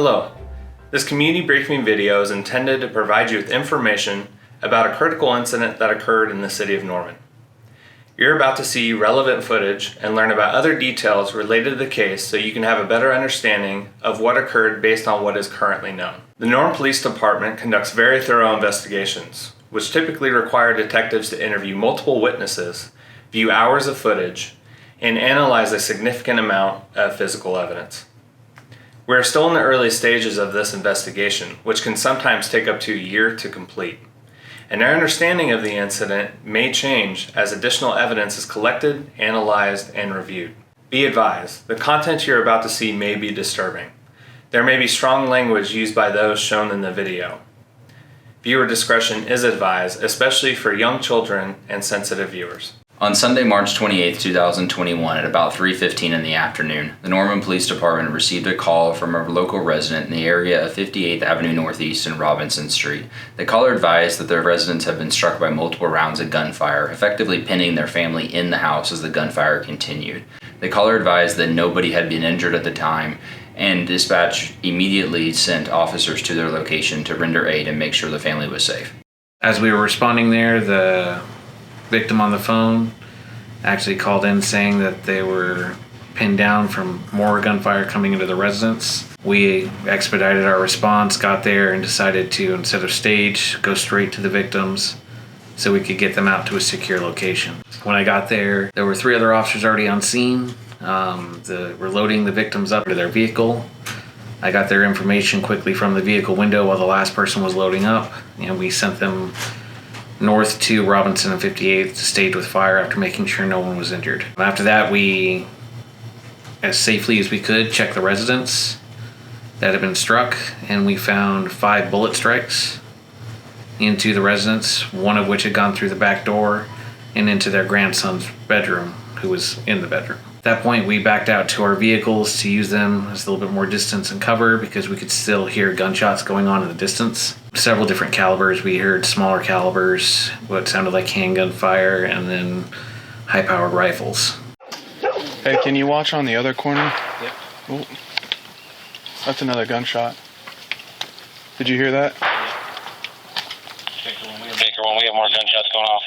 Hello. This community briefing video is intended to provide you with information about a critical incident that occurred in the city of Norman. You're about to see relevant footage and learn about other details related to the case so you can have a better understanding of what occurred based on what is currently known. The Norman Police Department conducts very thorough investigations, which typically require detectives to interview multiple witnesses, view hours of footage, and analyze a significant amount of physical evidence. We are still in the early stages of this investigation, which can sometimes take up to a year to complete. And our understanding of the incident may change as additional evidence is collected, analyzed, and reviewed. Be advised, the content you're about to see may be disturbing. There may be strong language used by those shown in the video. Viewer discretion is advised, especially for young children and sensitive viewers. On Sunday, March 28, 2021, at about 3:15 in the afternoon, the Norman Police Department received a call from a local resident in the area of 58th Avenue Northeast and Robinson Street. The caller advised that their residents have been struck by multiple rounds of gunfire, effectively pinning their family in the house as the gunfire continued. The caller advised that nobody had been injured at the time, and dispatch immediately sent officers to their location to render aid and make sure the family was safe. As we were responding there, the victim on the phone actually called in saying that they were pinned down from more gunfire coming into the residence. We expedited our response, got there, and decided to, instead of stage, go straight to the victims so we could get them out to a secure location. When I got there were 3 other officers already on scene. We're loading the victims up to their vehicle. I got their information quickly from the vehicle window while the last person was loading up, and we sent them north to Robinson and 58th to stage with fire after making sure no one was injured. After that, we, as safely as we could, checked the residence that had been struck, and we found 5 bullet strikes into the residence, one of which had gone through the back door and into their grandson's bedroom, who was in the bedroom. At that point, we backed out to our vehicles to use them as a little bit more distance and cover because we could still hear gunshots going on in the distance. Several different calibers. We heard smaller calibers, what sounded like handgun fire, and then high-powered rifles. Hey, can you watch on the other corner? Yep. Oh, that's another gunshot. Did you hear that? Baker, when we have more gunshots going off.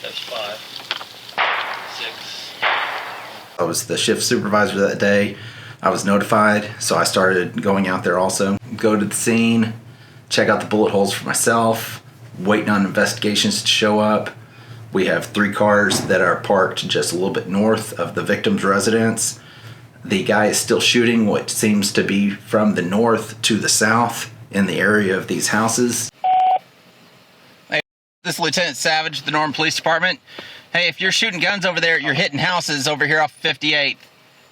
That's 5, 6. I was the shift supervisor that day. I was notified, so I started going out there also. Go to the scene, check out the bullet holes for myself, waiting on investigations to show up. We have 3 cars that are parked just a little bit north of the victim's residence. The guy is still shooting what seems to be from the north to the south in the area of these houses. This is Lieutenant Savage of the Norman Police Department. Hey, if you're shooting guns over there, you're hitting houses over here off 58th.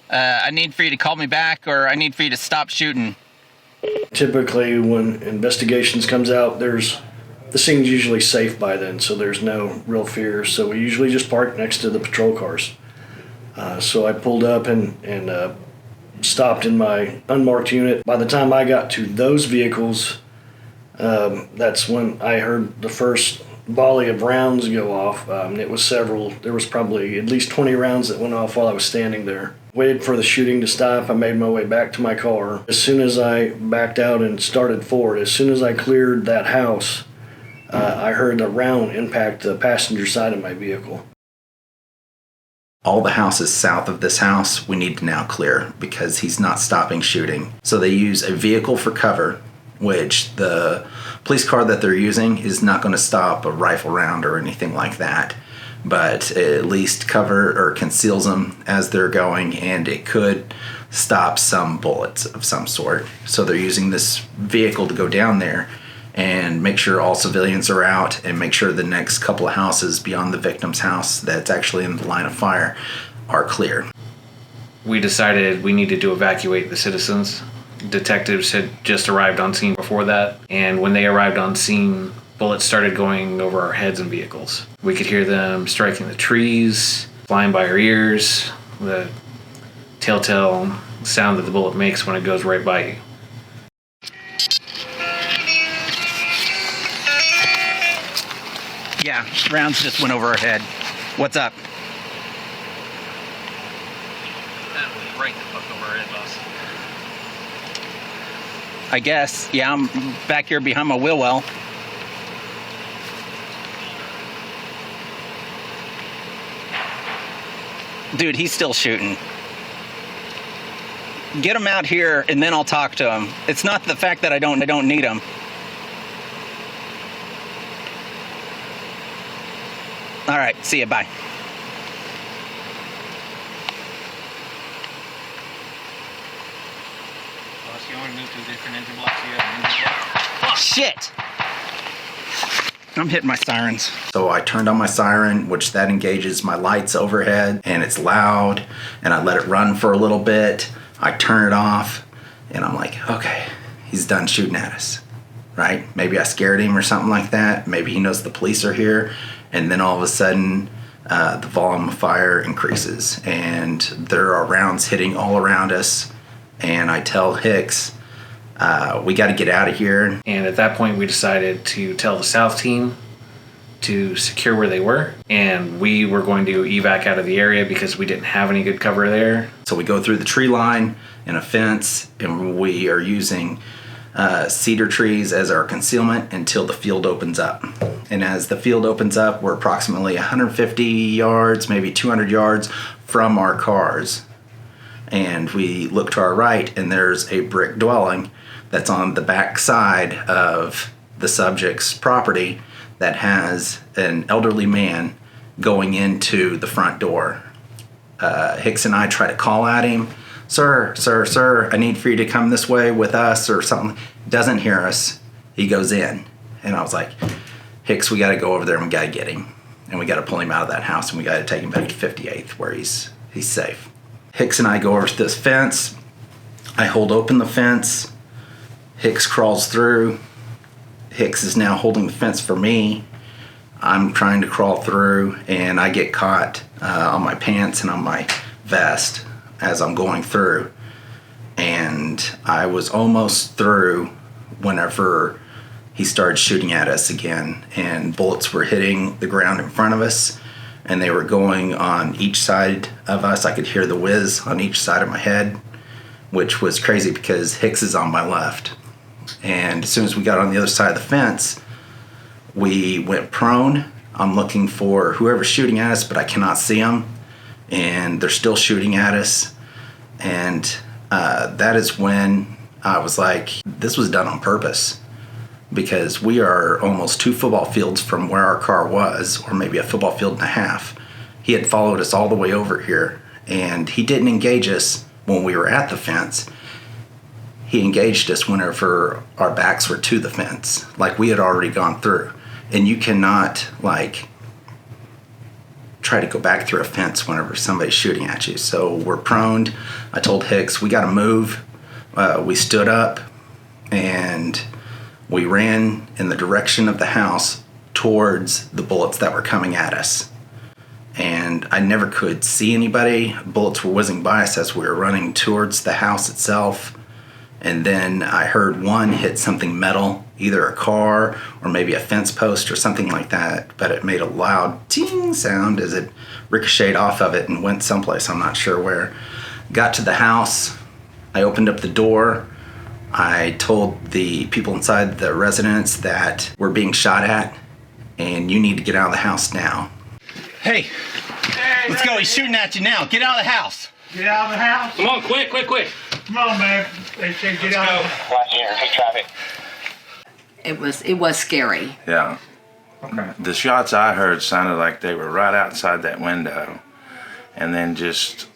I need for you to call me back, or I need for you to stop shooting. Typically, when investigations comes out, the scene's usually safe by then, so there's no real fear. So we usually just park next to the patrol cars. So I pulled up and stopped in my unmarked unit. By the time I got to those vehicles, that's when I heard the first volley of rounds go off. It was several. There was probably at least 20 rounds that went off while I was standing there. Waited for the shooting to stop. I made my way back to my car. As soon as I backed out and started forward, as soon as I cleared that house, I heard a round impact the passenger side of my vehicle. All the houses south of this house we need to now clear because he's not stopping shooting. So they use a vehicle for cover, which the police car that they're using is not going to stop a rifle round or anything like that, but at least cover or conceals them as they're going, and it could stop some bullets of some sort. So they're using this vehicle to go down there and make sure all civilians are out and make sure the next couple of houses beyond the victim's house that's actually in the line of fire are clear. We decided we needed to evacuate the citizens. Detectives had just arrived on scene before that, and when they arrived on scene, bullets started going over our heads and vehicles. We could hear them striking the trees, flying by our ears, the telltale sound that the bullet makes when it goes right by you. Yeah, rounds just went over our head. What's up? That was right the fuck over our head, boss. I guess. Yeah, I'm back here behind my wheel well. Dude, he's still shooting. Get him out here and then I'll talk to him. It's not the fact that I don't need him. All right, see you, bye. Boss, you want to move to a different engine block so you have an engine block? Shit! I'm hitting my sirens. So I turned on my siren, which that engages my lights overhead, and it's loud, and I let it run for a little bit. I turn it off, and I'm like, okay, he's done shooting at us, right? Maybe I scared him or something like that. Maybe he knows the police are here, and then all of a sudden, the volume of fire increases, and there are rounds hitting all around us, and I tell Hicks, we got to get out of here. And at that point, we decided to tell the South team to secure where they were, and we were going to evac out of the area because we didn't have any good cover there. So we go through the tree line and a fence, and we are using cedar trees as our concealment until the field opens up. And as the field opens up, we're approximately 150 yards, maybe 200 yards from our cars. And we look to our right, and there's a brick dwelling that's on the back side of the subject's property that has an elderly man going into the front door. Hicks and I try to call at him, sir, I need for you to come this way with us or something. Doesn't hear us. He goes in. And I was like, Hicks, we got to go over there and we got to get him. And we got to pull him out of that house and we got to take him back to 58th where he's safe. Hicks and I go over to this fence. I hold open the fence. Hicks crawls through. Hicks is now holding the fence for me. I'm trying to crawl through, and I get caught on my pants and on my vest as I'm going through. And I was almost through whenever he started shooting at us again, and bullets were hitting the ground in front of us, and they were going on each side of us. I could hear the whiz on each side of my head, which was crazy because Hicks is on my left. And as soon as we got on the other side of the fence, we went prone. I'm looking for whoever's shooting at us, but I cannot see them. And they're still shooting at us. And that is when I was like, this was done on purpose. Because we are almost 2 football fields from where our car was, or maybe a football field and a half. He had followed us all the way over here. And he didn't engage us when we were at the fence. He engaged us whenever our backs were to the fence, like we had already gone through. And you cannot, like, try to go back through a fence whenever somebody's shooting at you. So we're prone. I told Hicks, we got to move. We stood up, and we ran in the direction of the house towards the bullets that were coming at us. And I never could see anybody. Bullets were whizzing by us as we were running towards the house itself. And then I heard one hit something metal, either a car or maybe a fence post or something like that. But it made a loud ting sound as it ricocheted off of it and went someplace, I'm not sure where. Got to the house. I opened up the door. I told the people inside the residence that we're being shot at and you need to get out of the house now. Hey, let's go. He's shooting at you now. Get out of the house. Get out of the house. Come on, quick. Come on, man. They say get out of the house. Watch here, take traffic. It was scary. Yeah. Okay. The shots I heard sounded like they were right outside that window. And then just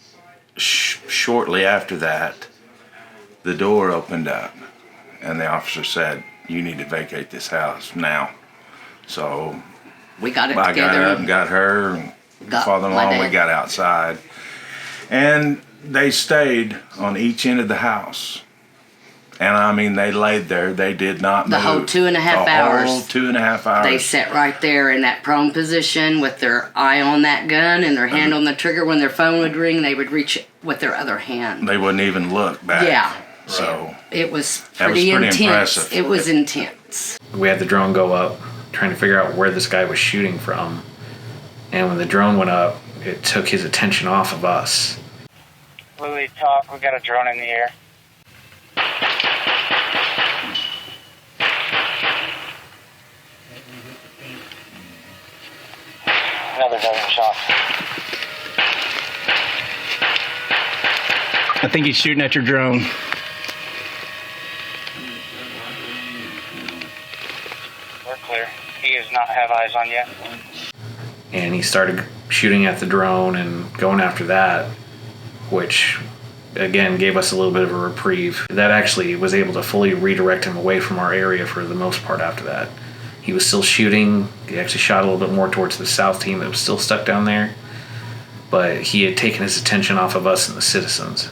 shortly after that, the door opened up. And the officer said, you need to vacate this house now. So We got it I together. got up and got her and Got father-in-law, my and we dad. got outside. And they stayed on each end of the house. And I mean, they laid there. They did not The move. whole 2.5 The hours. whole 2.5 hours. They sat right there in that prone position with their eye on that gun and their hand on the trigger. When their phone would ring, they would reach it with their other hand. They wouldn't even look back. Yeah. So It was That was pretty pretty intense. impressive. It was intense. We had the drone go up, trying to figure out where this guy was shooting from. And when the drone went up, it took his attention off of us. Louis, talk. We got a drone in the air. Another dozen shots. I think he's shooting at your drone. We're clear. He does not have eyes on yet. And he started shooting at the drone and going after that, which again gave us a little bit of a reprieve. That actually was able to fully redirect him away from our area for the most part after that. He was still shooting. He actually shot a little bit more towards the south team that was still stuck down there. But he had taken his attention off of us and the citizens,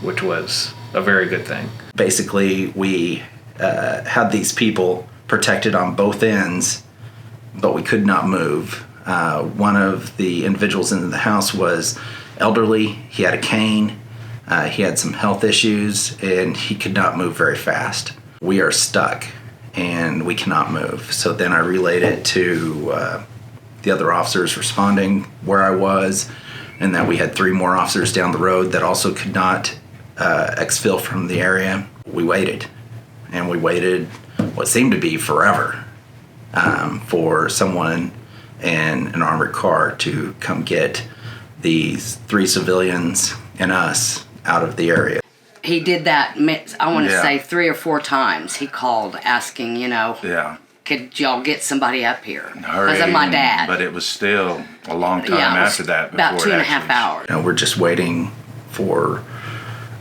which was a very good thing. Basically, we had these people protected on both ends, but we could not move. One of the individuals in the house was elderly. He had a cane. He had some health issues, and he could not move very fast. We are stuck, and we cannot move. So then I relayed it to the other officers responding where I was, and that we had 3 more officers down the road that also could not exfil from the area. We waited, and we waited what seemed to be forever for someone in an armored car to come get these 3 civilians and us out of the area. He did that, I want to say 3 or 4 times. He called asking, could y'all get somebody up here? Because of my dad. But it was still a long time after that. About 2.5 hours. We're just waiting for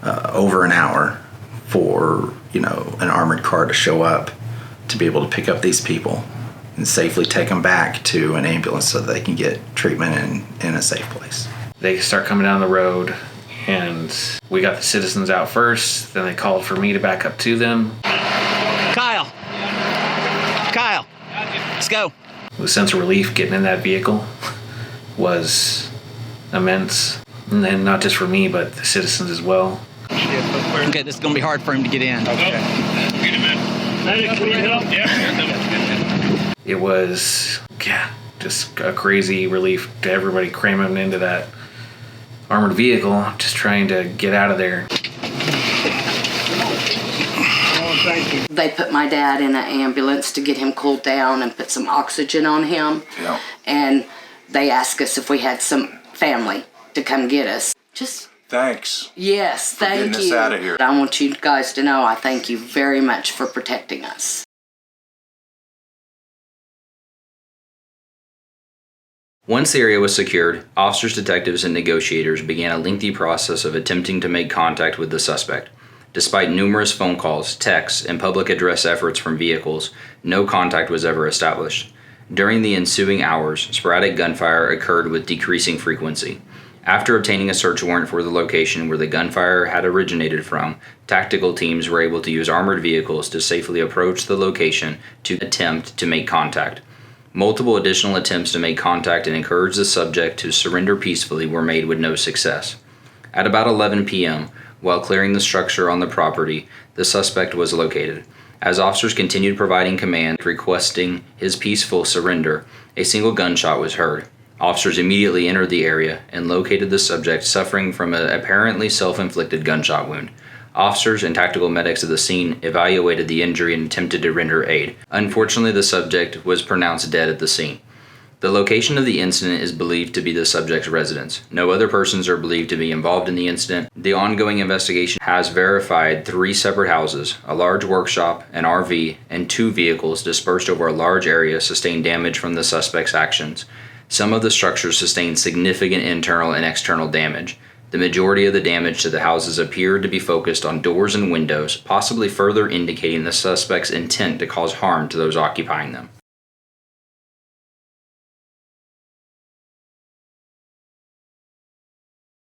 over an hour for, an armored car to show up to be able to pick up these people and safely take them back to an ambulance so they can get treatment in a safe place. They start coming down the road, and we got the citizens out first. Then they called for me to back up to them. Kyle, let's go. The sense of relief getting in that vehicle was immense. And then not just for me, but the citizens as well. Okay, this is going to be hard for him to get in. It was, just a crazy relief to everybody cramming into that armored vehicle, just trying to get out of there. They put my dad in an ambulance to get him cooled down and put some oxygen on him. Yeah. And they asked us if we had some family to come get us. Thanks. Yes, thank you. Getting us out of here. I want you guys to know I thank you very much for protecting us. Once the area was secured, officers, detectives, and negotiators began a lengthy process of attempting to make contact with the suspect. Despite numerous phone calls, texts, and public address efforts from vehicles, no contact was ever established. During the ensuing hours, sporadic gunfire occurred with decreasing frequency. After obtaining a search warrant for the location where the gunfire had originated from, tactical teams were able to use armored vehicles to safely approach the location to attempt to make contact. Multiple additional attempts to make contact and encourage the subject to surrender peacefully were made with no success. At about 11 p.m., while clearing the structure on the property, the suspect was located. As officers continued providing command requesting his peaceful surrender, a single gunshot was heard. Officers immediately entered the area and located the subject suffering from an apparently self-inflicted gunshot wound. Officers and tactical medics at the scene evaluated the injury and attempted to render aid. Unfortunately, the subject was pronounced dead at the scene. The location of the incident is believed to be the subject's residence. No other persons are believed to be involved in the incident. The ongoing investigation has verified 3 separate houses, a large workshop, an RV, and 2 vehicles dispersed over a large area sustained damage from the suspect's actions. Some of the structures sustained significant internal and external damage. The majority of the damage to the houses appeared to be focused on doors and windows, possibly further indicating the suspect's intent to cause harm to those occupying them.